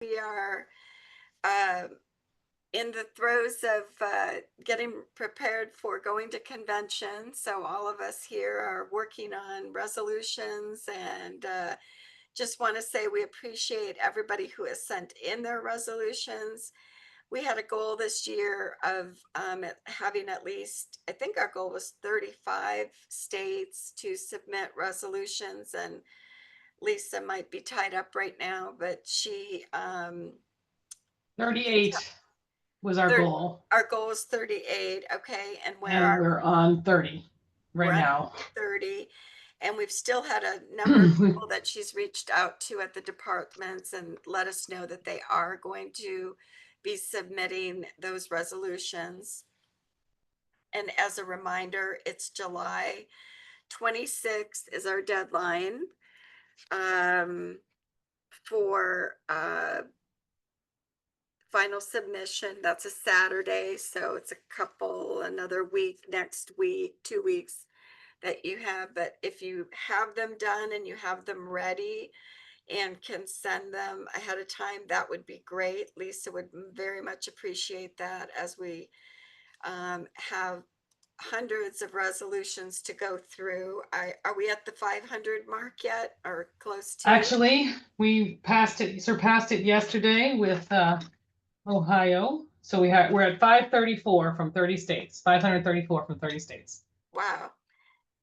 We are uh, in the throes of getting prepared for going to convention. So all of us here are working on resolutions and just want to say we appreciate everybody who has sent in their resolutions. We had a goal this year of having at least, I think our goal was 35 states to submit resolutions, and Lisa might be tied up right now, but she 38 was our thir- goal, our goal is 38. Okay, and where and are we're on 30 we're right at now. 30, and we've still had a number of people that she's reached out to at the departments and let us know that they are going to be submitting those resolutions. And as a reminder, it's July 26th is our deadline for final submission. That's a Saturday, so it's another week, next week, 2 weeks that you have. But if you have them done and you have them ready and can send them ahead of time, that would be great. Lisa would very much appreciate that, as we have hundreds of resolutions to go through. Are we at the 500 mark yet, or close to? Actually, we surpassed it yesterday with Ohio. So we're at 534 from 30 states, 534 from 30 states. Wow.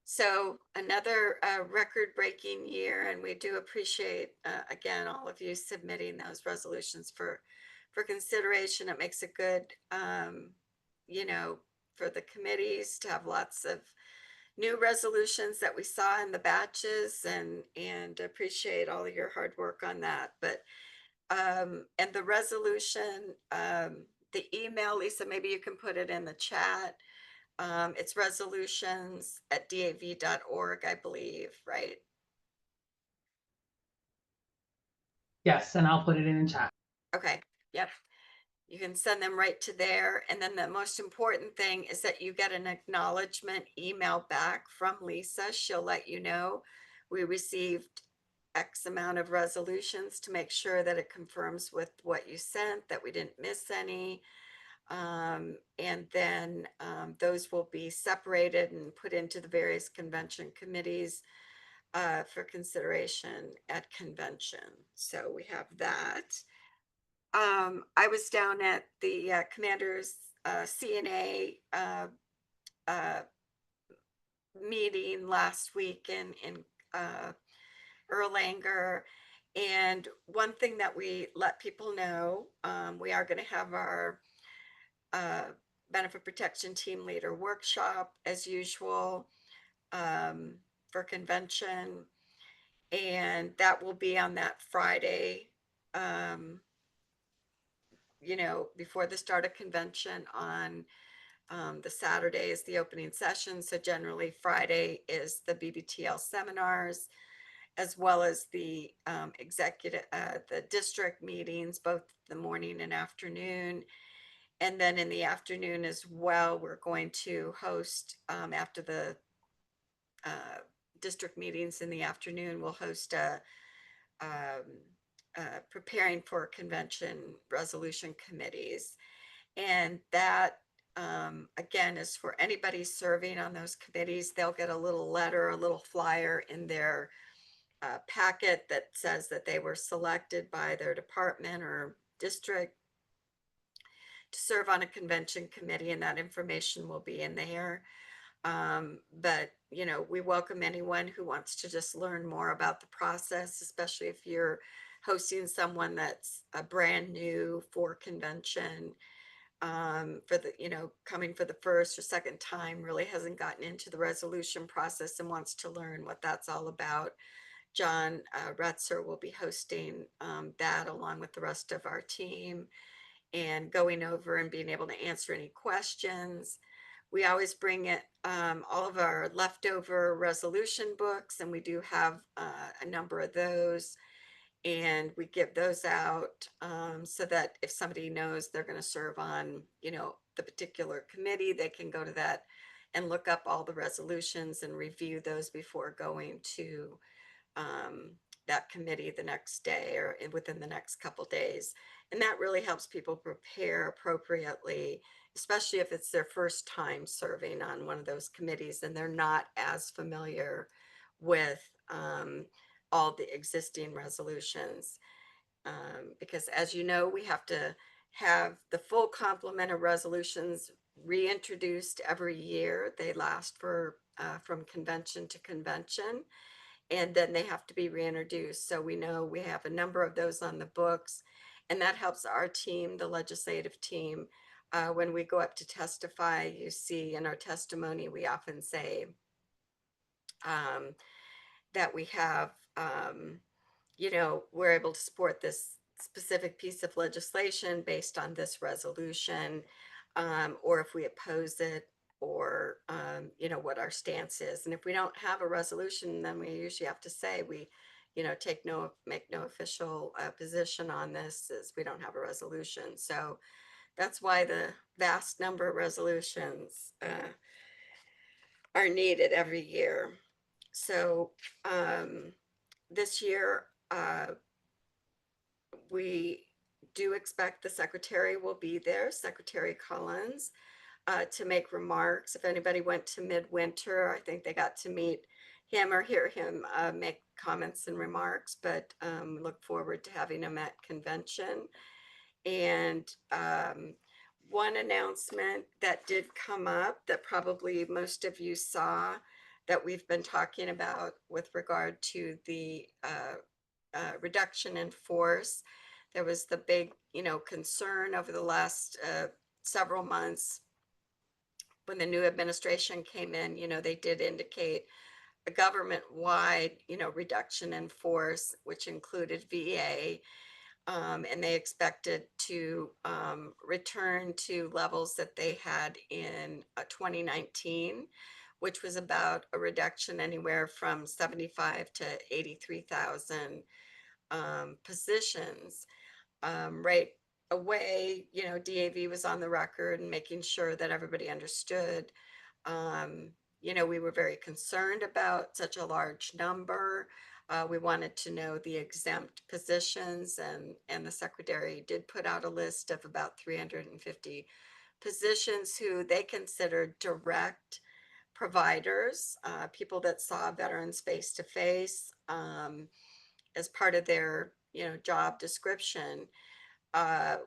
So another record-breaking year, and we do appreciate again all of you submitting those resolutions for consideration. It makes it good, you know, for the committees to have lots of new resolutions that we saw in the batches, and appreciate all of your hard work on that. But and the resolution, the email, Lisa, maybe you can put it in the chat. It's resolutions at DAV.org, I believe, right? Yes, and I'll put it in the chat. Okay, yep. You can send them right to there. And then the most important thing is that you get an acknowledgement email back from Lisa. She'll let you know we received X amount of resolutions, to make sure that it confirms with what you sent, that we didn't miss any. And then those will be separated and put into the various convention committees for consideration at convention. So we have that. I was down at the commander's CNA uh, meeting last week in Erlanger. And one thing that we let people know, we are going to have our uh, benefit protection team leader workshop as usual um, for convention. And that will be on that Friday, um, before the start of convention. On the Saturday is the opening session. So generally Friday is the BBTL seminars, as well as the the district meetings, both the morning and afternoon. And then in the afternoon as well, we're going to host, after the uh, district meetings in the afternoon, we'll host um, preparing for convention resolution committees. And that, again, is for anybody serving on those committees. They'll get a little letter, a little flyer in their packet that says that they were selected by their department or district to serve on a convention committee, and that information will be in there. But we welcome anyone who wants to just learn more about the process, especially if you're hosting someone that's a brand new for convention, for the, coming for the first or second time, really hasn't gotten into the resolution process and wants to learn what that's all about. John Retzer will be hosting that along with the rest of our team, and going over and being able to answer any questions. We always bring it, all of our leftover resolution books, and we do have a number of those. And we give those out, so that if somebody knows they're going to serve on, the particular committee, they can go to that and look up all the resolutions and review those before going to that committee the next day or within the next couple days. And that really helps people prepare appropriately, especially if it's their first time serving on one of those committees and they're not as familiar with all the existing resolutions. Because as you know, we have to have the full complement of resolutions reintroduced every year. They last for from convention to convention, and then they have to be reintroduced. So we know we have a number of those on the books, and that helps our team, the legislative team. When we go up to testify, you see in our testimony, we often say um, that we have, we're able to support this specific piece of legislation based on this resolution, or if we oppose it, or, what our stance is. And if we don't have a resolution, then we usually have to say we, make no official position on this as we don't have a resolution. So that's why the vast number of resolutions are needed every year. So this year, we do expect the secretary will be there, Secretary Collins, to make remarks. If anybody went to Midwinter, I think they got to meet him or hear him make comments and remarks, but look forward to having him at convention. And one announcement that did come up that probably most of you saw that we've been talking about with regard to the reduction in force. There was the big, concern over the last several months when the new administration came in. They did indicate a government-wide, reduction in force, which included VA, and they expected to return to levels that they had in 2019, which was about a reduction anywhere from 75 to 83,000 positions. Right away, DAV was on the record and making sure that everybody understood. Um, we were very concerned about such a large number. We wanted to know the exempt positions, and the secretary did put out a list of about 350 positions who they considered direct providers, people that saw veterans face to face as part of their job description,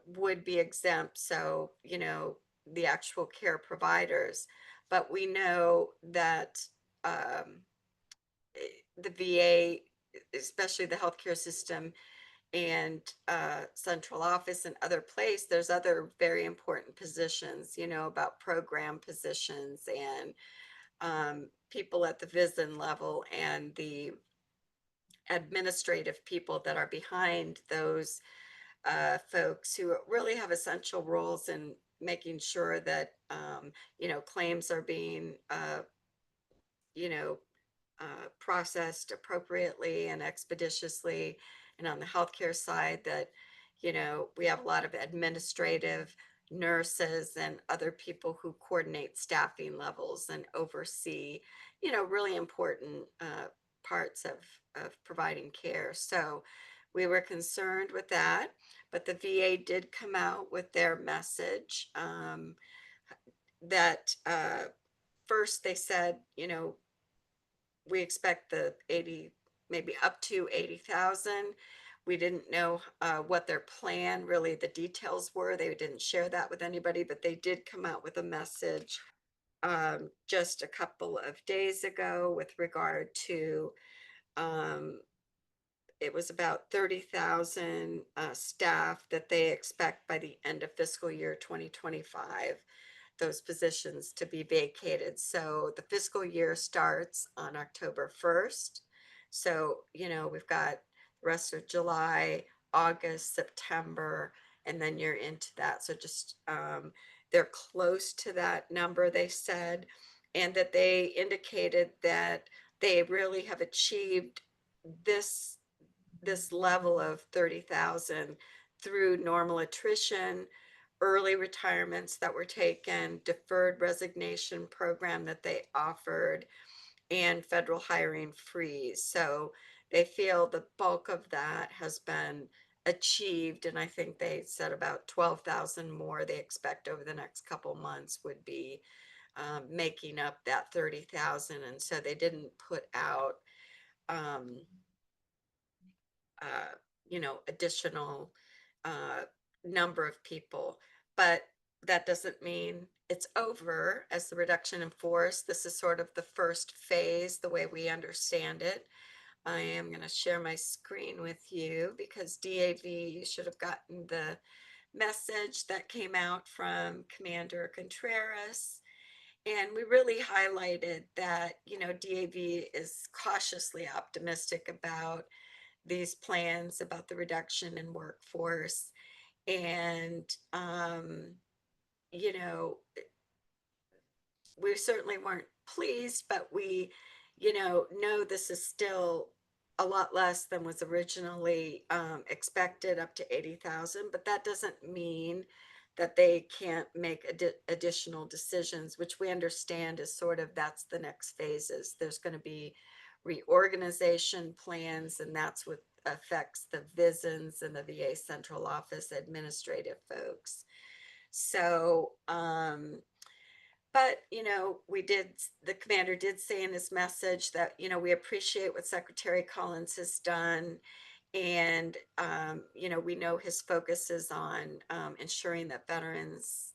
would be exempt. So, the actual care providers. But we know that um, the VA, especially the healthcare system and central office and other place, there's other very important positions, about program positions and people at the VISN level and the administrative people that are behind those folks who really have essential roles in making sure that claims are being you know processed appropriately and expeditiously, and on the healthcare side that we have a lot of administrative nurses and other people who coordinate staffing levels and oversee really important parts of providing care. So we were concerned with that, but the VA did come out with their message, that first they said, we expect the 80, maybe up to 80,000. We didn't know what their plan, really the details were. They didn't share that with anybody, but they did come out with a message just a couple of days ago with regard to um, it was about 30,000 staff that they expect by the end of fiscal year 2025, those positions to be vacated. So the fiscal year starts on October 1st. So, we've got the rest of July, August, September, and then you're into that. So just they're close to that number, they said, and that they indicated that they really have achieved this this level of 30,000 through normal attrition, early retirements that were taken, deferred resignation program that they offered, and federal hiring freeze. So they feel the bulk of that has been achieved. And I think they said about 12,000 more they expect over the next couple months would be making up that 30,000. And so they didn't put out, um, uh, additional uh, number of people. But that doesn't mean it's over as the reduction in force. This is sort of the first phase, the way we understand it. I am going to share my screen with you because DAV, you should have gotten the message that came out from Commander Contreras. And we really highlighted that, DAV is cautiously optimistic about these plans, about the reduction in workforce. And, you know, we certainly weren't pleased, but we, know this is still a lot less than was originally expected, up to 80,000. But that doesn't mean that they can't make additional decisions, which we understand is sort of that's the next phases. There's going to be reorganization plans, and that's what affects the VISNs and the VA central office administrative folks. So, but, the commander did say in his message that, we appreciate what Secretary Collins has done. And, we know his focus is on ensuring that veterans,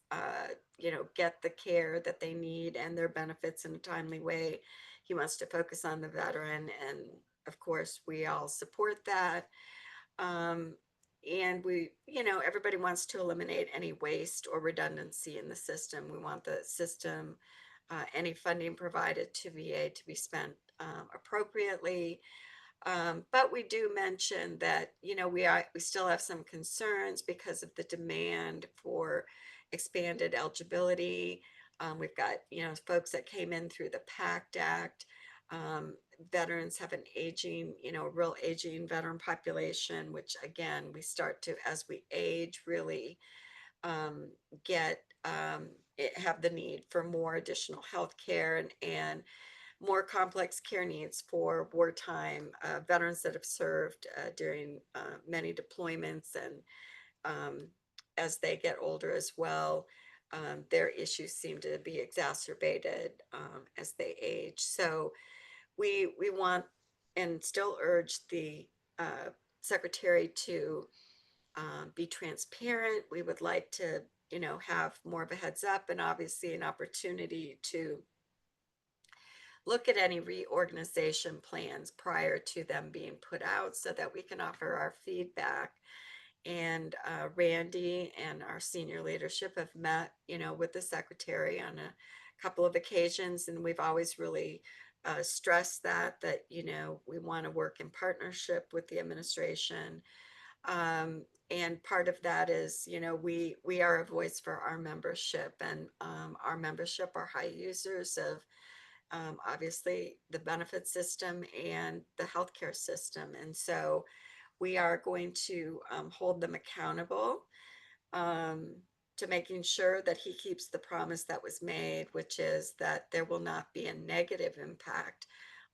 get the care that they need and their benefits in a timely way. He wants to focus on the veteran. And of course, we all support that. Um, and everybody wants to eliminate any waste or redundancy in the system. We want the system, any funding provided to VA to be spent appropriately. But we do mention that, we still have some concerns because of the demand for expanded eligibility. We've got, folks that came in through the PACT Act. Um, Veterans have an aging, real aging veteran population, which again, we start to, as we age, really um, get have the need for more additional health care and more complex care needs for wartime veterans that have served during many deployments. And um, as they get older as well, their issues seem to be exacerbated as they age. So we want and still urge the secretary to be transparent. We would like to, have more of a heads up and obviously an opportunity to look at any reorganization plans prior to them being put out so that we can offer our feedback. And Randy and our senior leadership have met, with the secretary on a couple of occasions, and we've always really stressed that, we want to work in partnership with the administration. And part of that is, we are a voice for our membership, and our membership are high users of obviously the benefit system and the healthcare system. And so we are going to hold them accountable um, to making sure that he keeps the promise that was made, which is that there will not be a negative impact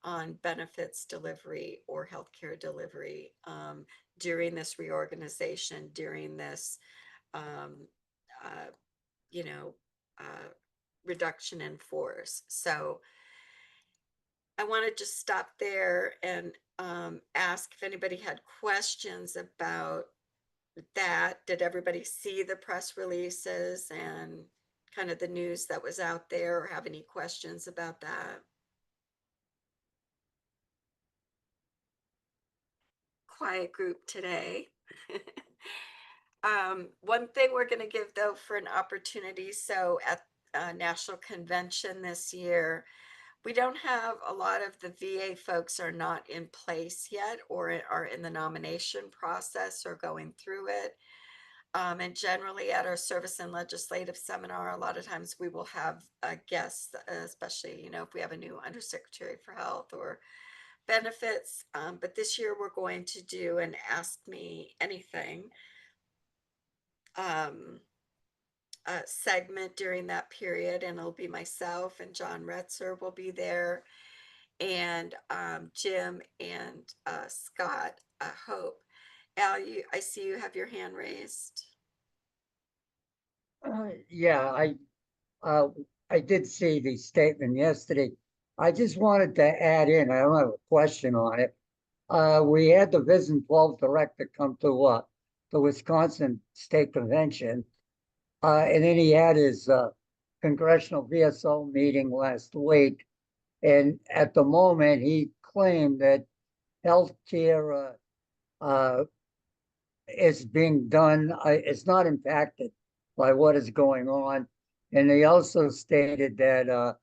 on benefits delivery or healthcare delivery during this reorganization, during this, um, uh, you know, uh, reduction in force. So I want to just stop there and ask if anybody had questions about that. Did everybody see the press releases and kind of the news that was out there, or have any questions about that? Quiet group today. One thing we're going to give though for an opportunity, so at National Convention this year, we don't have a lot of the VA folks are not in place yet or are in the nomination process or going through it. And generally at our service and legislative seminar, a lot of times we will have guests, especially, if we have a new undersecretary for health or benefits. But this year we're going to do an Ask Me Anything um, segment during that period. And it'll be myself and John Retzer will be there. and Jim and Scott Hope. Al, I see you have your hand raised. Yeah, uh, I did see the statement yesterday. I just wanted to add in, I don't have a question on it. We had the Vision 12 director come to the Wisconsin State Convention. And then he had his congressional VSO meeting last week. And at the moment, he claimed that healthcare is being done, it's not impacted by what is going on. And they also stated that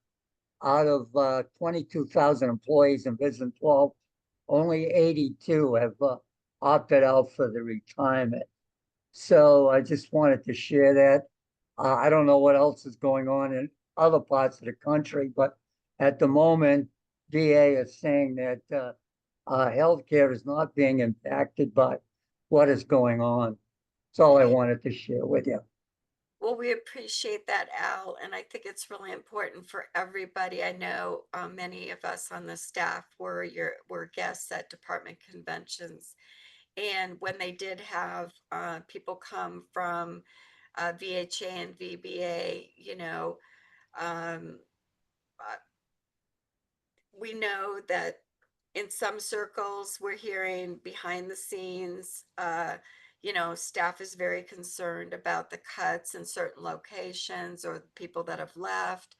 out of 22,000 employees in Vision 12, only 82 have opted out for the retirement. So I just wanted to share that. I don't know what else is going on in other parts of the country, but at the moment, DA is saying that healthcare is not being impacted by what is going on. That's all I Right. wanted to share with you. Well, we appreciate that, Al, and I think it's really important for everybody. I know many of us on the staff were guests at department conventions, and when they did have people come from VHA and VBA, um, uh, we know that in some circles we're hearing behind the scenes, staff is very concerned about the cuts in certain locations or people that have left,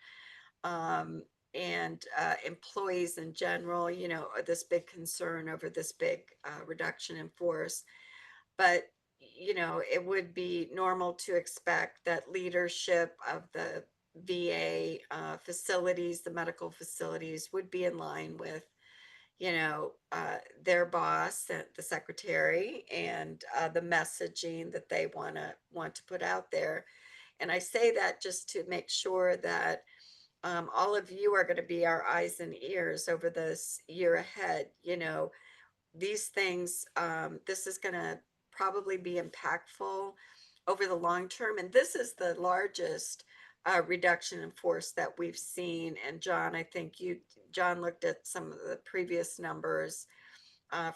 um, and employees in general, are this big concern over this big reduction in force. But it would be normal to expect that leadership of the VA facilities, the medical facilities, would be in line with their boss, the secretary, and the messaging that they want to put out there. And I say that just to make sure that all of you are going to be our eyes and ears over this year ahead. These things, this is going to probably be impactful over the long term. And this is the largest reduction in force that we've seen. And John, I think John looked at some of the previous numbers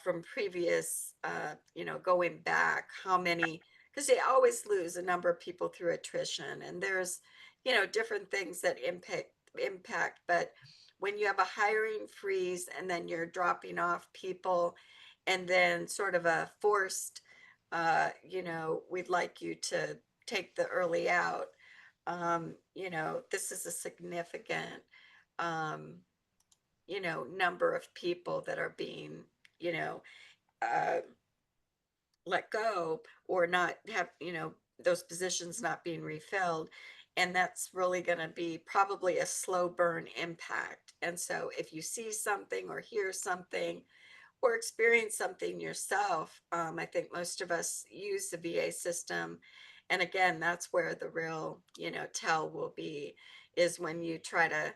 from previous, going back, how many, because they always lose a number of people through attrition. And there's, different things that impact, but when you have a hiring freeze and then you're dropping off people and then sort of a forced, we'd like you to take the early out, this is a significant, um, number of people that are being, you know, uh, let go or not have, those positions not being refilled. And that's really going to be probably a slow burn impact. And so if you see something or hear something or experience something yourself, I think most of us use the VA system. And again, that's where the real, tell will be, is when you try to,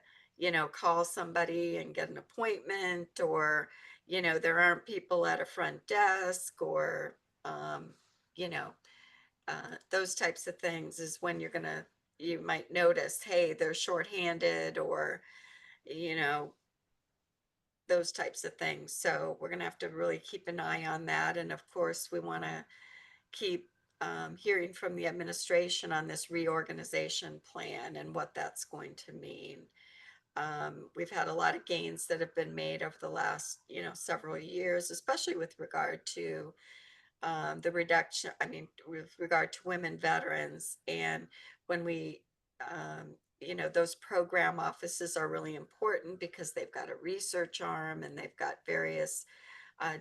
call somebody and get an appointment, or, there aren't people at a front desk, or, um, you know, those types of things is when you might notice, hey, they're shorthanded, or, you know, those types of things. So we're going to have to really keep an eye on that. And of course, we want to keep hearing from the administration on this reorganization plan and what that's going to mean. We've had a lot of gains that have been made over the last, several years, especially with regard to the reduction, I mean, with regard to women veterans. And when those program offices are really important because they've got a research arm and they've got various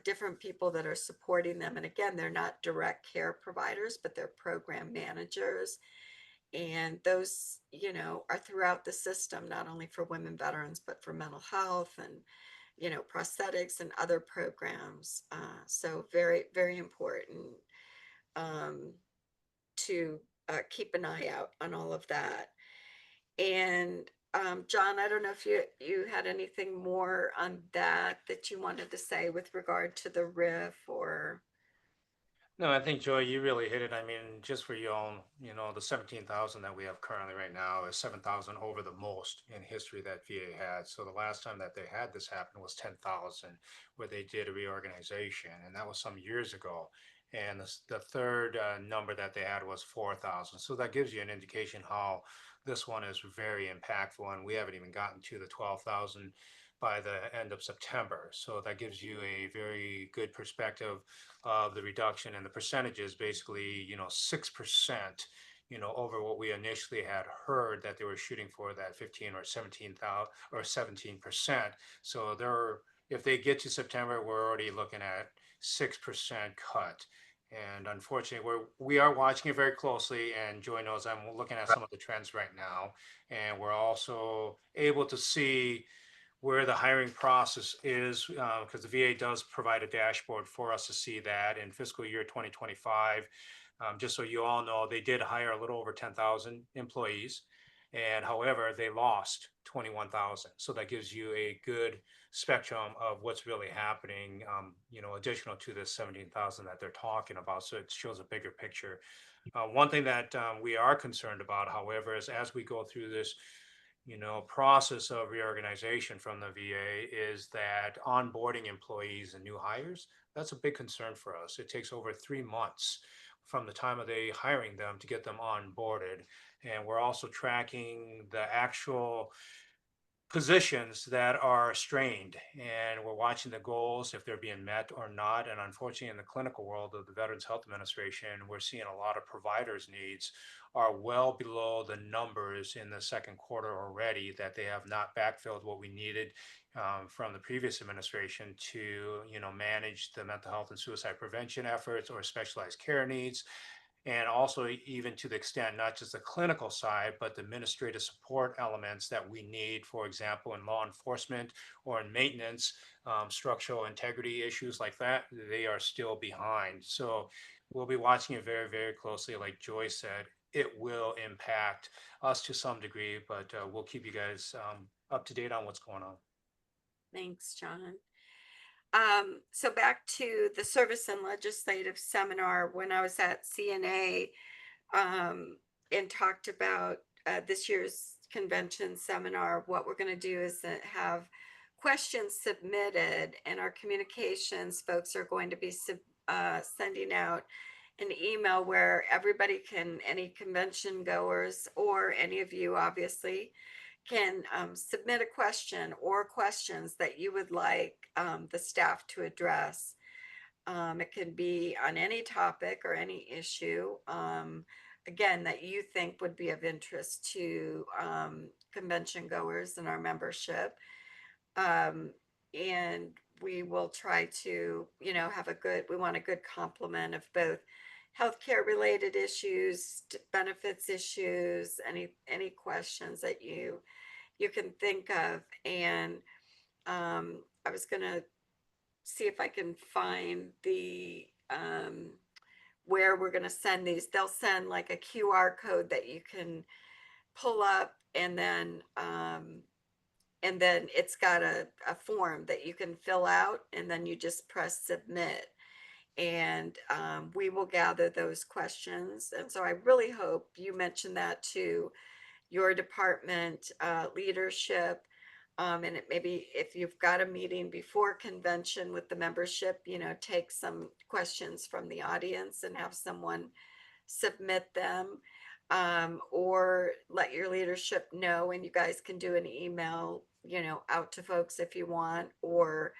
different people that are supporting them. And again, they're not direct care providers, but they're program managers. And those, are throughout the system, not only for women veterans, but for mental health and, prosthetics and other programs. So very, very important um, to keep an eye out on all of that. And John, I don't know if you had anything more on that you wanted to say with regard to the riff or. No, I think Joy, you really hit it. I mean, just for your own, the 17,000 that we have currently right now is 7,000 over the most in history that VA had. So the last time that they had this happen was 10,000, where they did a reorganization, and that was some years ago. And the third number that they had was 4,000. So that gives you an indication how this one is very impactful, and we haven't even gotten to the 12,000 by the end of September. So that gives you a very good perspective of the reduction, and the percentages basically, 6%, over what we initially had heard that they were shooting for, that 15 or 17,000 or 17%. So if they get to September, we're already looking at 6% cut. And unfortunately, we are watching it very closely, and Joy knows I'm looking at some of the trends right now, and we're also able to see where the hiring process is, because the VA does provide a dashboard for us to see that in fiscal year 2025. Just so you all know, they did hire a little over 10,000 employees, and however, they lost 21,000. So that gives you a good spectrum of what's really happening, additional to the 17,000 that they're talking about. So it shows a bigger picture. One thing that we are concerned about, however, is as we go through this process of reorganization from the VA, is that onboarding employees and new hires, that's a big concern for us. It takes over 3 months from the time of they hiring them to get them onboarded. And we're also tracking the actual positions that are strained, and we're watching the goals if they're being met or not. And unfortunately, in the clinical world of the Veterans Health Administration, we're seeing a lot of providers' needs are well below the numbers in the second quarter already, that they have not backfilled what we needed from the previous administration to manage the mental health and suicide prevention efforts or specialized care needs. And also, even to the extent, not just the clinical side, but the administrative support elements that we need, for example, in law enforcement or in maintenance, structural integrity issues like that, they are still behind. So we'll be watching it very, very closely. Like Joyce said, it will impact us to some degree, but we'll keep you guys up to date on what's going on. Thanks, John. So back to the service and legislative seminar, when I was at CNA, and talked about this year's convention seminar, what we're going to do is have questions submitted, and our communications folks are going to be sending out an email where everybody can, any convention goers or any of you obviously, can submit a question or questions that you would like the staff to address. It can be on any topic or any issue, again, that you think would be of interest to convention goers in our membership. And we will try to, we want a good complement of both healthcare related issues, benefits issues, any questions that you can think of. And I was gonna see if I can find the where we're gonna send these. They'll send like a QR code that you can pull up, and then it's got a form that you can fill out, and then you just press submit, and we will gather those questions. And so I really hope you mention that to your department leadership. And it maybe if you've got a meeting before convention with the membership, take some questions from the audience and have someone submit them, or let your leadership know, and you guys can do an email, out to folks if you want, or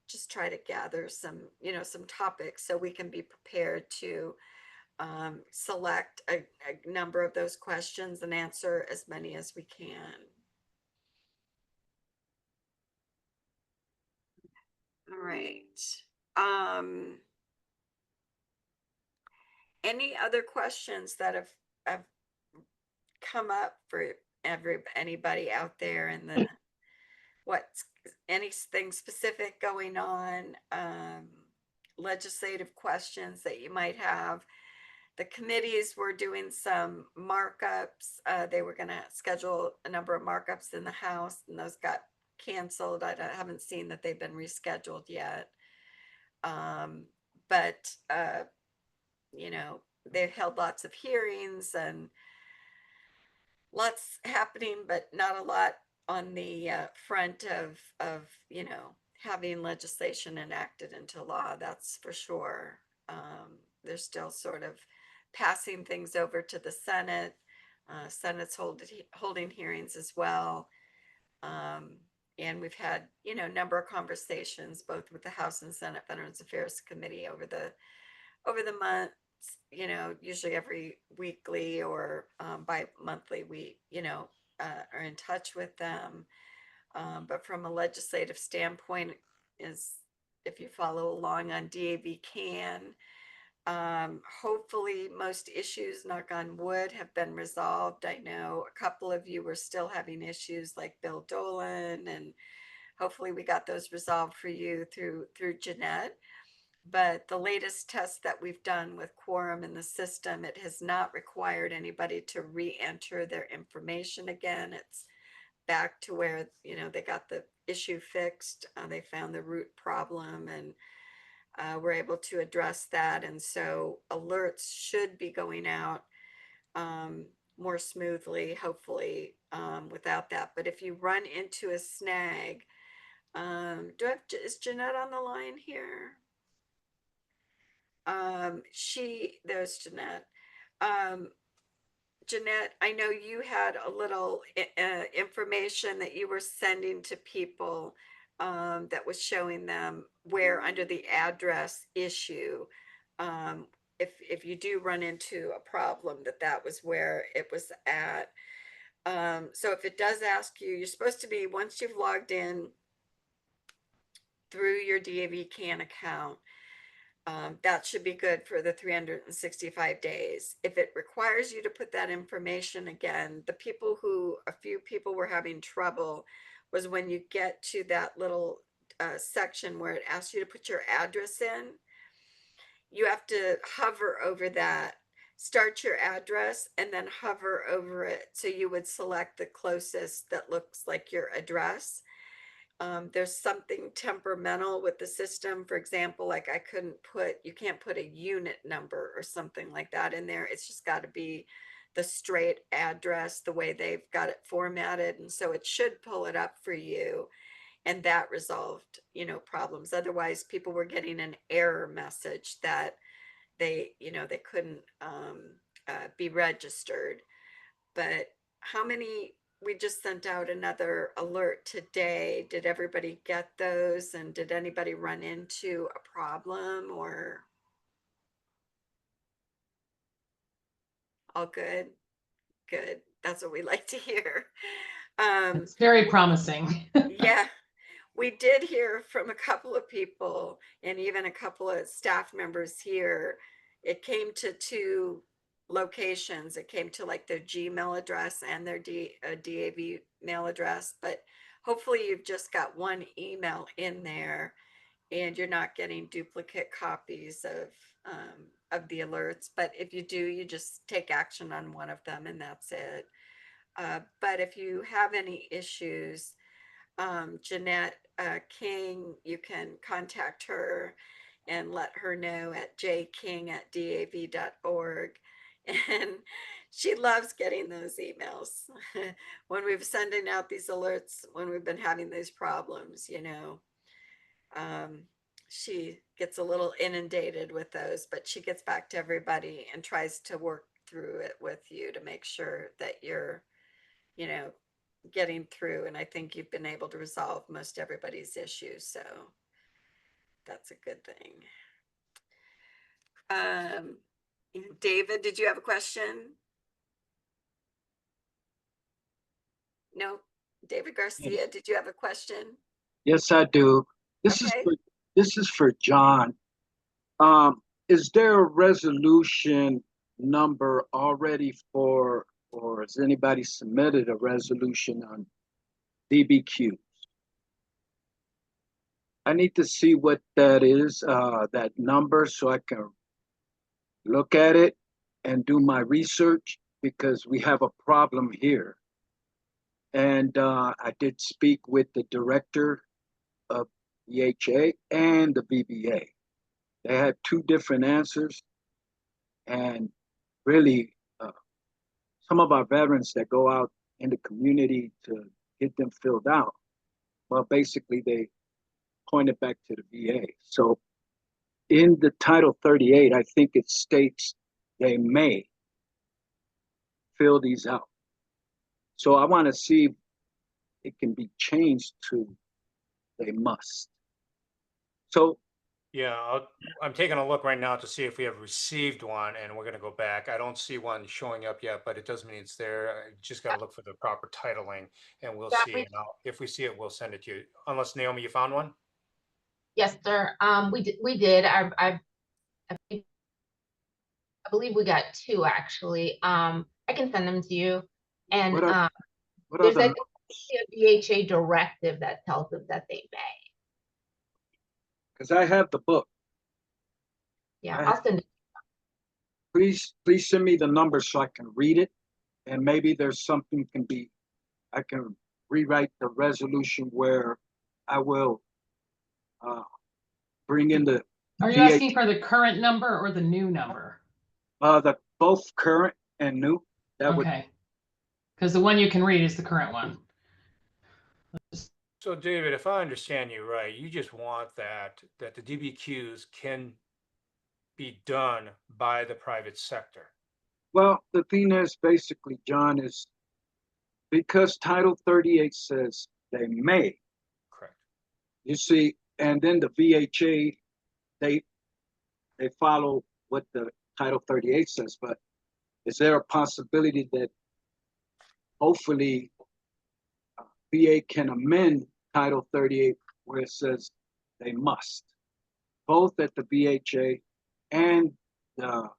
just try to gather some topics so we can be prepared to select a number of those questions and answer as many as we can. All right. Any other questions that have come up for anybody out there in the what's anything specific going on, legislative questions that you might have? The committees were doing some markups. They were going to schedule a number of markups in the House, and those got canceled. I haven't seen that they've been rescheduled yet. but, you know, they've held lots of hearings and lots happening, but not a lot on the front of you know, having legislation enacted into law. That's for sure. They're still sort of passing things over to the Senate. Senate's holding hearings as well. Um, and we've had, you know, a number of conversations both with the House and Senate Veterans Affairs Committee over the months, you know, usually every weekly or bi-monthly, we, you know, are in touch with them. But from a legislative standpoint, is if you follow along on DAV can, hopefully most issues, knock on wood, have been resolved. I know a couple of you were still having issues like Bill Dolan, and hopefully we got those resolved for you through Jeanette. But the latest test that we've done with quorum in the system, it has not required anybody to re-enter their information again. It's back to where, you know, they got the issue fixed. They found the root problem, and we're able to address that. And so alerts should be going out more smoothly, hopefully, without that. But if you run into a snag, is Jeanette on the line here? There's Jeanette. Um, Jeanette, I know you had a little information that you were sending to people that was showing them where under the address issue, um, if you do run into a problem, that was where it was at. So if it does ask you, you're supposed to be, once you've logged in through your DAV CAN account, that should be good for the 365 days. If it requires you to put that information again, a few people were having trouble was when you get to that little section where it asks you to put your address in, you have to hover over that, start your address, and then hover over it. So you would select the closest that looks like your address. There's something temperamental with the system. For example, like you can't put a unit number or something like that in there. It's just got to be the straight address, the way they've got it formatted. And so it should pull it up for you. And that resolved, you know, problems. Otherwise, people were getting an error message that they, you know, they couldn't be registered. But how many, we just sent out another alert today. Did everybody get those? And did anybody run into a problem, or all good? Good. That's what we like to hear. It's very promising. Yeah, we did hear from a couple of people and even a couple of staff members here. It came to two locations. It came to like their Gmail address and their DAV mail address, but hopefully you've just got one email in there and you're not getting duplicate copies of the alerts. But if you do, you just take action on one of them and that's it. But if you have any issues, Jeanette King, you can contact her and let her know at jking@dav.org. And she loves getting those emails when we've sending out these alerts, when we've been having these problems, you know. She gets a little inundated with those, but she gets back to everybody and tries to work through it with you to make sure that you're, you know, getting through. And I think you've been able to resolve most everybody's issues, so that's a good thing. David, did you have a question? No. David Garcia, did you have a question? Yes, I do. Okay. This is for John. Is there a resolution number already or has anybody submitted a resolution on DBQs? I need to see what that is, that number, so I can look at it and do my research, because we have a problem here. And I did speak with the director of EHA and the BBA. They had two different answers, and really, some of our veterans that go out in the community to get them filled out, well, basically they pointed back to the VA. So in the Title 38, I think it states they may fill these out. So I want to see if it can be changed to they must. So Yeah, I'm taking a look right now to see if we have received one, and we're gonna go back. I don't see one showing up yet, but it doesn't mean it's there. I just gotta look for the proper titling, and we'll Yeah, see. And if we see it, we'll send it to you. Unless Naomi, you found one? yes, sir. We did. I think- I believe we got two actually. I can send them to you. And what are what are there's the a VHA directive that tells them that they may. because I have the book. Yeah, I I'll send it. please send me the numbers so I can read it, and maybe there's something can be I can rewrite the resolution where I will bring in the Are you VA, asking for the current number or the new number? the both current and new. That would Okay. Because the one you can read is the current one. So David, if I understand you right, you just want that the DBQs can be done by the private sector. well, the thing is basically, John, is because Title 38 says they may, Correct. you see, and then the VHA, they they follow what the Title 38 says, but is there a possibility that hopefully VA can amend Title 38 where it says they must, both at the VHA and the,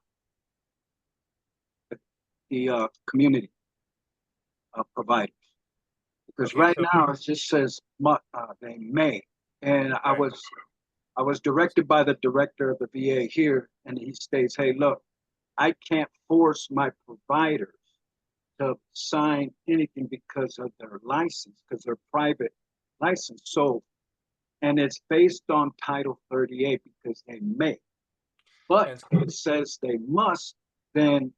the community providers? Because Okay, right so now it just says they may. And right. I was directed by the director of the VA here, and he states, "Hey, look, I can't force my providers to sign anything because of their license, because they're private license. So, and it's based on Title 38 because they may. But And if it says they must, then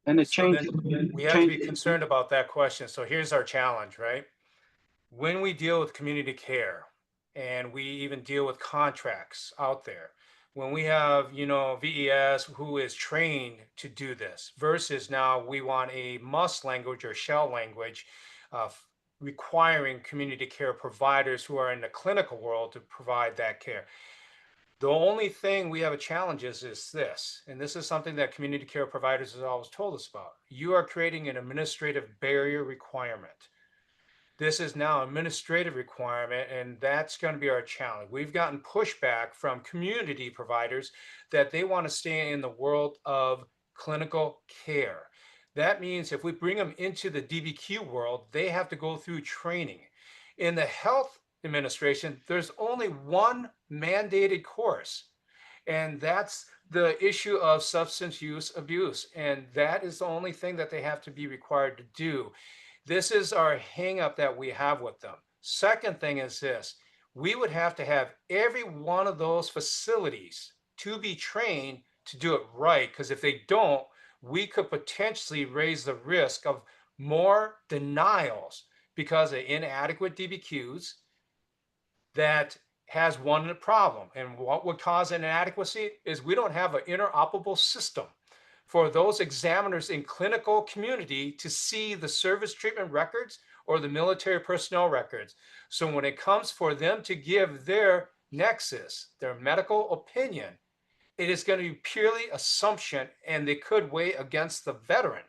it so changes. then we have to be concerned about that question. So here's our challenge, right? When we deal with community care and we even deal with contracts out there, when we have, VES who is trained to do this versus now we want a must language or shell language requiring community care providers who are in the clinical world to provide that care. The only thing we have a challenge is this, and this is something that community care providers has always told us about. You are creating an administrative barrier requirement. This is now an administrative requirement, and that's going to be our challenge. We've gotten pushback from community providers that they want to stay in the world of clinical care. That means if we bring them into the DBQ world, they have to go through training. In the health administration, there's only one mandated course, and that's the issue of substance use abuse. And that is the only thing that they have to be required to do. This is our hangup that we have with them. Second thing is this, we would have to have every one of those facilities to be trained to do it right, because if they don't, we could potentially raise the risk of more denials because of inadequate DBQs that has one problem. And what would cause an inadequacy is we don't have an interoperable system for those examiners in clinical community to see the service treatment records or the military personnel records. So when it comes for them to give their nexus, their medical opinion, it is going to be purely assumption, and they could weigh against the veteran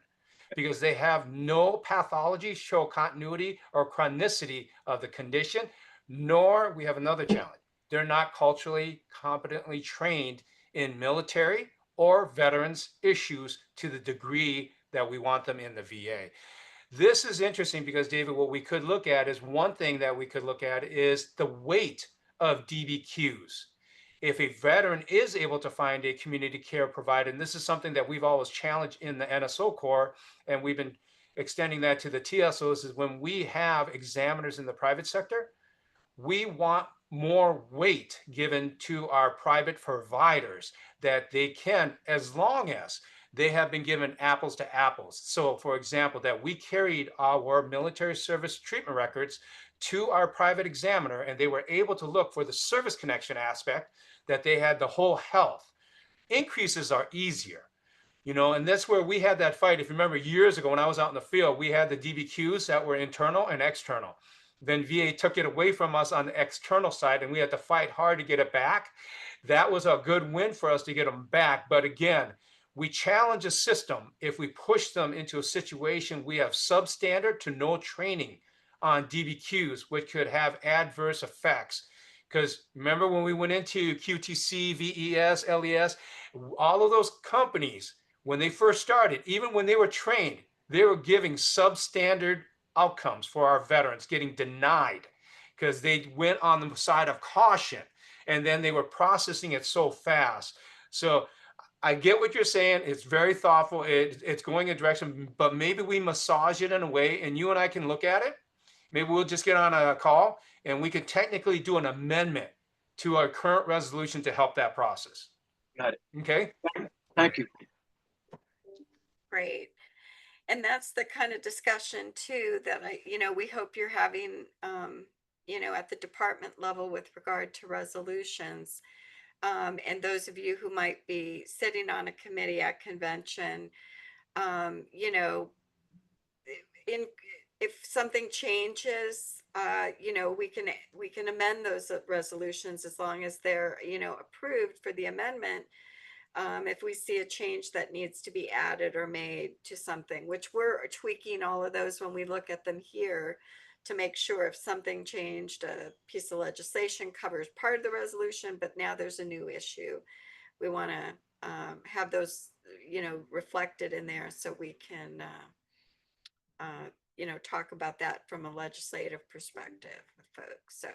because they have no pathology show continuity or chronicity of the condition, nor we have another challenge. They're not culturally competently trained in military or veterans issues to the degree that we want them in the VA. This is interesting because, David, what we could look at is one thing that we could look at is the weight of DBQs. If a veteran is able to find a community care provider, and this is something that we've always challenged in the NSO Corps, and we've been extending that to the TSOs, is when we have examiners in the private sector, we want more weight given to our private providers, that they can, as long as they have been given apples to apples. So for example, that we carried our military service treatment records to our private examiner, and they were able to look for the service connection aspect, that they had the whole health. Increases are easier, and that's where we had that fight. If you remember years ago when I was out in the field, we had the DBQs that were internal and external. Then VA took it away from us on the external side, and we had to fight hard to get it back. That was a good win for us to get them back. But again, we challenge a system if we push them into a situation we have substandard to no training on DBQs, which could have adverse effects. Because remember when we went into QTC, VES, LES, all of those companies, when they first started, even when they were trained, they were giving substandard outcomes for our veterans, getting denied because they went on the side of caution, and then they were processing it so fast. So I get what you're saying. It's very thoughtful. It's going a direction, but maybe we massage it in a way, and you and I can look at it. Maybe we'll just get on a call and we could technically do an amendment to our current resolution to help that process. Got it. Okay. Thank you. Great. And that's the kind of discussion too that we hope you're having, at the department level with regard to resolutions. And those of you who might be sitting on a committee at convention, in if something changes, we can amend those resolutions as long as they're, approved for the amendment. If we see a change that needs to be added or made to something, which we're tweaking all of those when we look at them here to make sure if something changed, a piece of legislation covers part of the resolution, but now there's a new issue. We want to have those, reflected in there so we can, talk about that from a legislative perspective with folks. So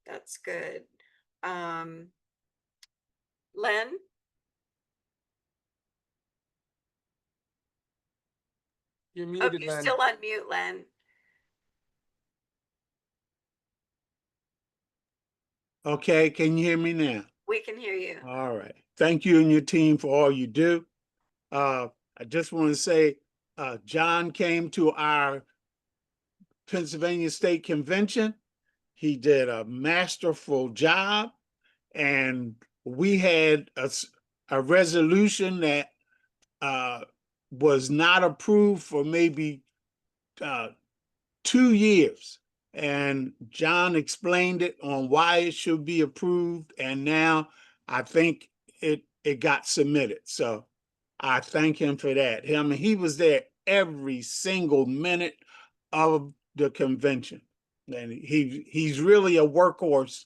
that's good. Len? You're Oh, muted, you're Len. still on mute, Len. Okay, can you hear me now? We can hear you. All right. Thank you and your team for all you do. I just want to say, John came to our Pennsylvania State Convention. He did a masterful job, and we had a resolution that was not approved for maybe 2 years. And John explained it on why it should be approved. And now I think it got submitted. So I thank him for that. I mean, he was there every single minute of the convention. And he's really a workhorse,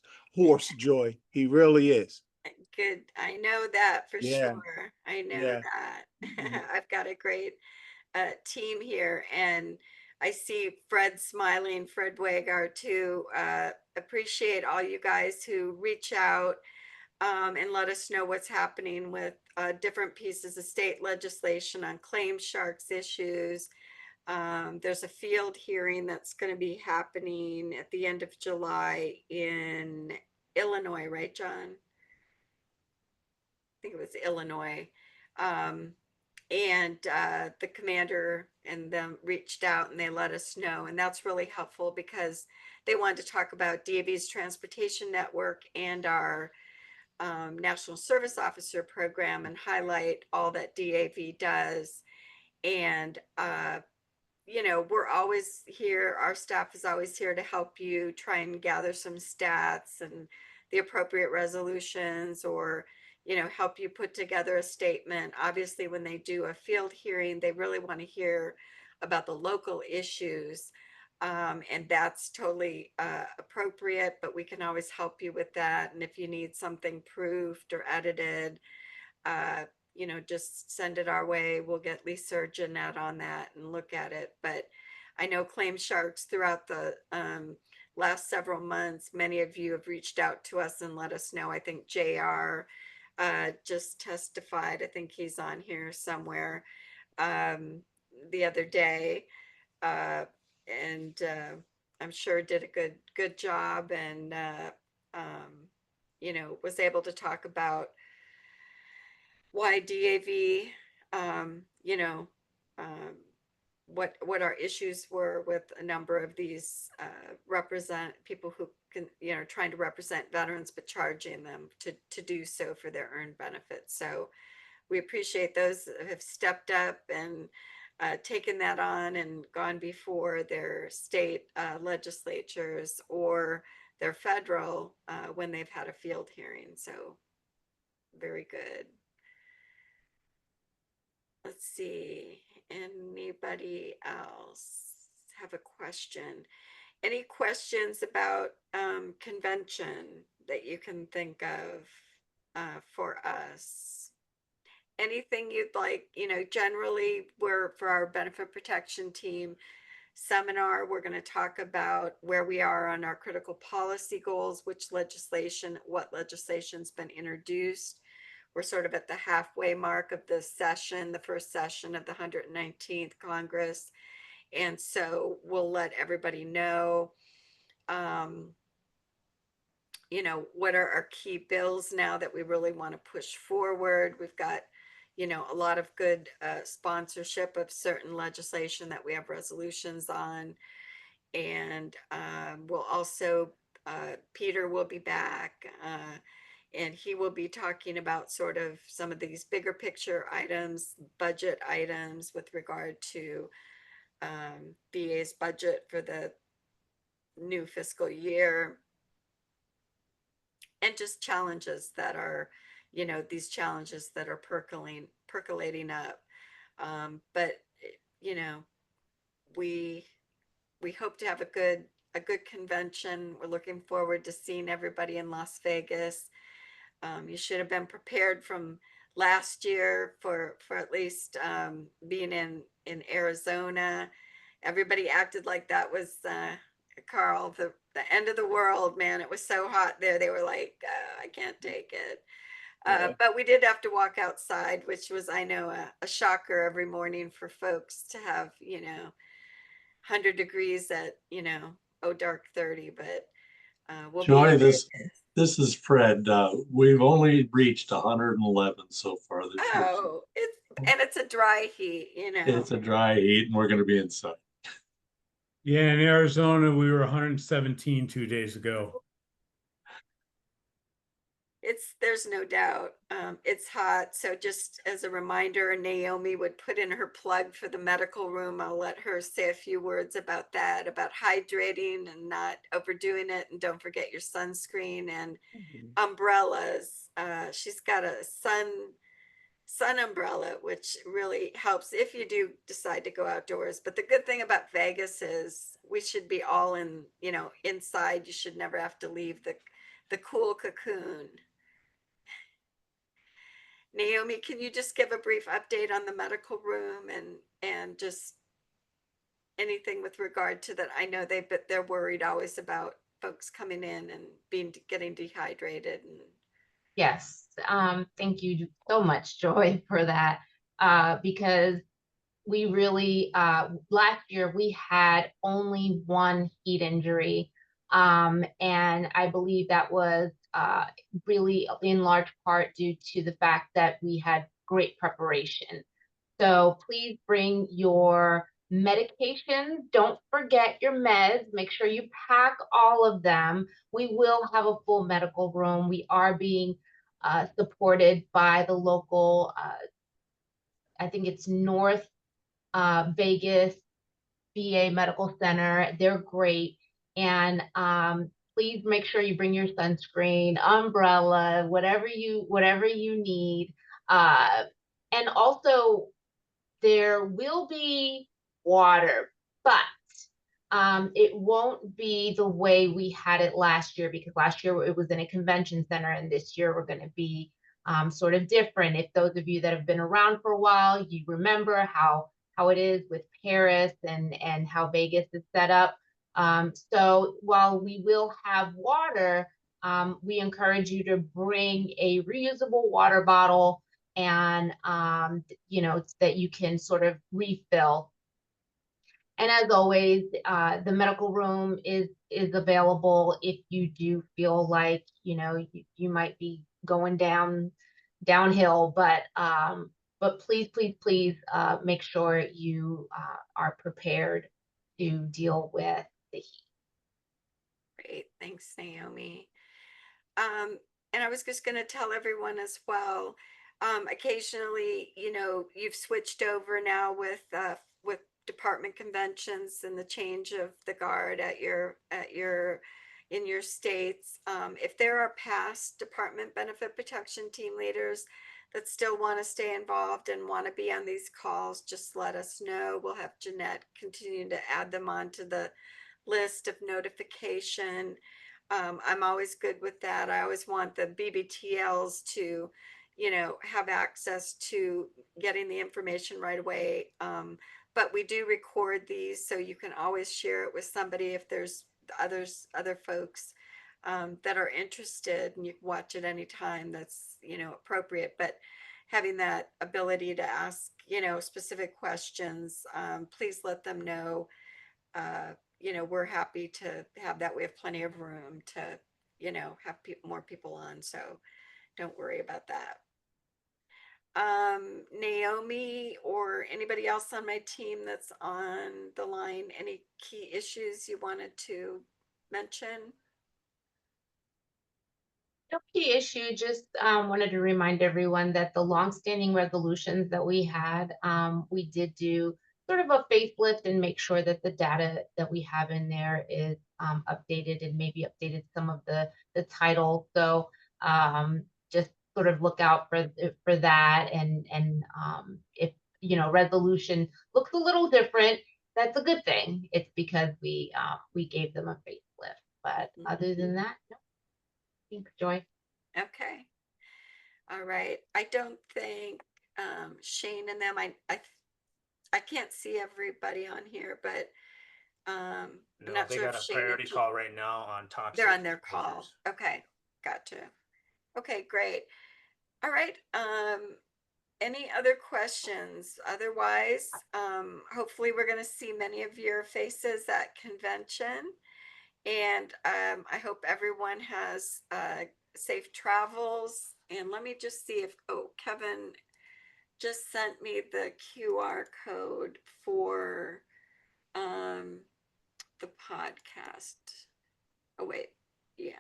Joy. He really is. Good. I know that for Yeah. sure. I know Yeah. that. Mhm. I've got a great team here, and I see Fred smiling, Fred Wagar too. Appreciate all you guys who reach out and let us know what's happening with different pieces of state legislation on claim sharks issues. There's a field hearing that's going to be happening at the end of July in Illinois, right, John? I think it was Illinois. And the commander and them reached out and they let us know. And that's really helpful because they wanted to talk about DAV's transportation network and our National Service Officer program and highlight all that DAV does. And we're always here. Our staff is always here to help you try and gather some stats and the appropriate resolutions, or, help you put together a statement. Obviously, when they do a field hearing, they really want to hear about the local issues. And that's totally appropriate, but we can always help you with that. And if you need something proofed or edited, just send it our way. We'll get Lisa or Jeanette on that and look at it. But I know claim sharks throughout the last several months, many of you have reached out to us and let us know. I think JR just testified. I think he's on here somewhere the other day. And I'm sure did a good job, and you know, was able to talk about why DAV, you know, um, what our issues were with a number of these represent people who can, you know, trying to represent veterans but charging them to do so for their earned benefits. So we appreciate those that have stepped up and taken that on and gone before their state legislatures or their federal when they've had a field hearing. So very good. Let's see, anybody else have a question? Any questions about convention that you can think of for us? Anything you'd like, you know, generally we're for our benefit protection team seminar, we're going to talk about where we are on our critical policy goals, what legislation's been introduced. We're sort of at the halfway mark of the session, the first session of the 119th Congress. And so we'll let everybody know, you know, what are our key bills now that we really want to push forward. We've got, you know, a lot of good sponsorship of certain legislation that we have resolutions on. And we'll also, Peter will be back and he will be talking about sort of some of these bigger picture items, budget items with regard to VA's budget for the new fiscal year, and just challenges that are, you know, these challenges that are percolating up. But you know, we hope to have a good convention. We're looking forward to seeing everybody in Las Vegas. You should have been prepared from last year for at least being in Arizona. Everybody acted like that was Carl, the end of the world, man. It was so hot there. They were like, I can't take it. But we did have to walk outside, which was, I know, a shocker every morning for folks to have, you know, 100 degrees at, you know, dark 30. But we'll be Joy, in this is Fred. We've only reached 111 so far this year. Oh, it's a dry heat, you know. It's a dry heat and we're going to be inside. Yeah, in Arizona, we were 117 2 days ago. There's no doubt. It's hot. So just as a reminder, Naomi would put in her plug for the medical room. I'll let her say a few words about that, about hydrating and not overdoing it. And don't forget your sunscreen and umbrellas. She's got a sun umbrella, which really helps if you do decide to go outdoors. But the good thing about Vegas is we should be all in, you know, inside. You should never have to leave the cool cocoon. Naomi, can you just give a brief update on the medical room and just anything with regard to that? I know they're worried always about folks coming in and getting dehydrated. And Yes, thank you so much, Joy, for that. Because we really, last year we had only one heat injury. And I believe that was really in large part due to the fact that we had great preparation. So please bring your medications. Don't forget your meds. Make sure you pack all of them. We will have a full medical room. We are being supported by the local, I think it's North Vegas VA Medical Center. They're great. And please make sure you bring your sunscreen, umbrella, whatever you need. And also there will be water, but it won't be the way we had it last year, because last year it was in a convention center, and this year we're going to be sort of different. If those of you that have been around for a while, you remember how it is with Paris and how Vegas is set up. So while we will have water, we encourage you to bring a reusable water bottle, and you know, that you can sort of refill. And as always, the medical room is available if you do feel like, you know, you might be going downhill, but please, please, please, make sure you are prepared to deal with the heat. Great, thanks, Naomi. And I was just going to tell everyone as well. Occasionally, you know, you've switched over now with department conventions and the change of the guard at your in your states. If there are past department benefit protection team leaders that still want to stay involved and want to be on these calls, just let us know. We'll have Jeanette continue to add them onto the list of notification. I'm always good with that. I always want the BBTLs to, you know, have access to getting the information right away. But we do record these, so you can always share it with somebody if there's other folks that are interested, and you can watch it anytime that's, you know, appropriate. But having that ability to ask, you know, specific questions, please let them know. You know, we're happy to have that. We have plenty of room to, you know, have more people on, so don't worry about that. Naomi or anybody else on my team that's on the line, any key issues you wanted to mention? No key issue, just wanted to remind everyone that the longstanding resolutions that we had, we did do sort of a facelift and make sure that the data that we have in there is updated, and maybe updated some of the title. So just sort of look out for that, and if, you know, resolution looks a little different, that's a good thing. It's because we gave them a facelift. But other than that, no. Thanks, Joy. Okay. All right. I don't think Shane and them, I can't see everybody on here, but I'm No, not they sure got if a Shane priority and call right now on toxic. they're on their call. measures. Okay, gotcha. Okay, great. All right. Any other questions? Otherwise, hopefully we're going to see many of your faces at convention. And I hope everyone has safe travels. And let me just see if, oh, Kevin just sent me the QR code for the podcast. Oh, wait, yeah.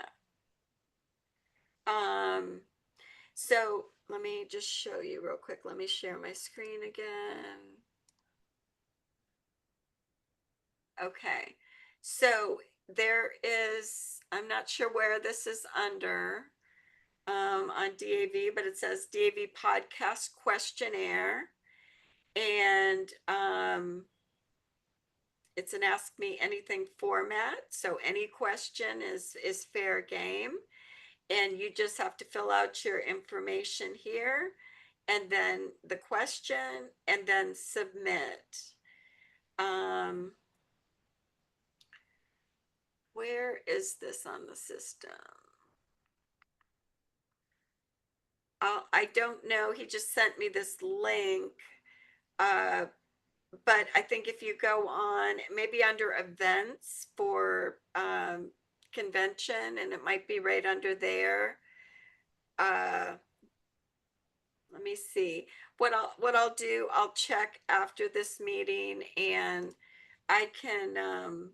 So let me just show you real quick. Let me share my screen again. Okay, so there is, I'm not sure where this is under on DAV, but it says DAV podcast questionnaire. And it's an ask me anything format. So any question is fair game. And you just have to fill out your information here, and then the question, and then submit. Where is this on the system? I don't know. He just sent me this link. But I think if you go on, maybe under events for convention, and it might be right under there. Let me see. What I'll do, I'll check after this meeting, and I can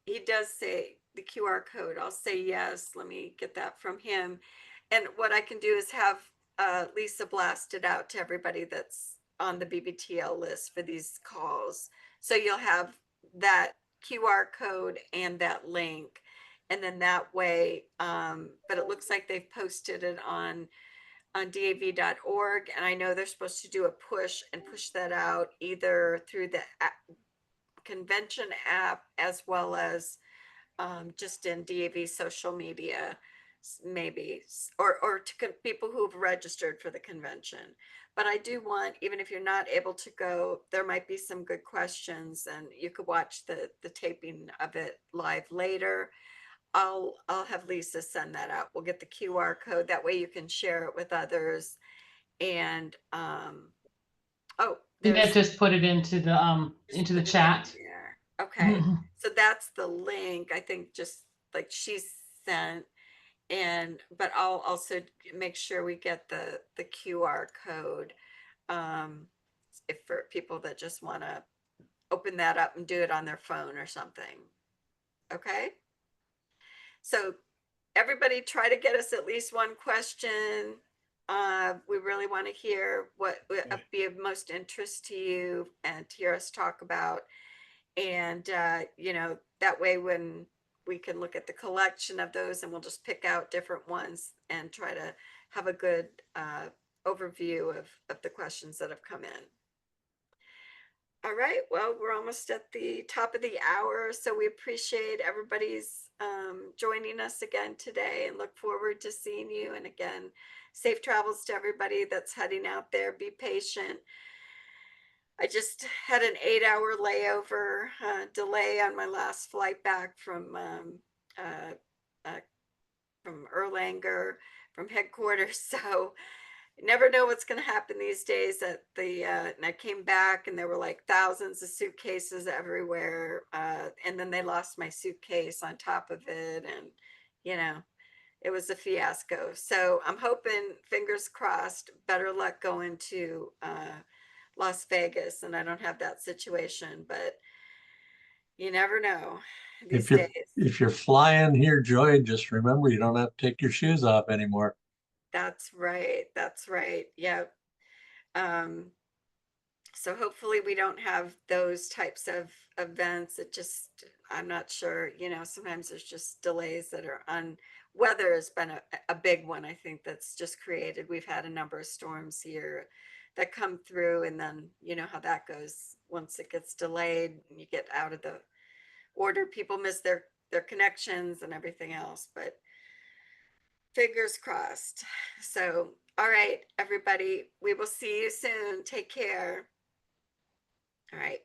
he does say the QR code. I'll say yes. Let me get that from him. And what I can do is have Lisa blast it out to everybody that's on the BBTL list for these calls. So you'll have that QR code and that link. And then that way, but it looks like they've posted it on DAV.org. And I know they're supposed to do a push and push that out either through the convention app as well as just in DAV social media, maybe, or to people who've registered for the convention. But I do want, even if you're not able to go, there might be some good questions, and you could watch the taping of it live later. I'll have Lisa send that out. We'll get the QR code. That way you can share it with others. And oh, Yvette there's just put it into the put it in chat. there. Okay, so that's the link, I think, just like she sent. And, but I'll also make sure we get the QR code, if for people that just want to open that up and do it on their phone or something. Okay? So everybody try to get us at least one question. We really want to hear what would be of most interest to you and to hear us talk about. And, you know, that way when we can look at the collection of those and we'll just pick out different ones and try to have a good overview of the questions that have come in. All right, well, we're almost at the top of the hour, so we appreciate everybody's joining us again today and look forward to seeing you. And again, safe travels to everybody that's heading out there. Be patient. I just had an 8-hour layover delay on my last flight back from Erlanger, from headquarters. So you never know what's going to happen these days. At the and I came back and there were like thousands of suitcases everywhere, and then they lost my suitcase on top of it, and you know, it was a fiasco. So I'm hoping, fingers crossed, better luck going to Las Vegas and I don't have that situation, but you never know these days. If you're flying here, Joy, just remember you don't have to take your shoes off anymore. That's right. That's right. Yep. So hopefully we don't have those types of events. It just, I'm not sure, you know, sometimes there's just delays that are on. Weather has been a big one, I think, that's just created. We've had a number of storms here that come through, and then you know how that goes. Once it gets delayed, you get out of the order, people miss their connections and everything else, but fingers crossed. So, all right, everybody, we will see you soon. Take care. All right.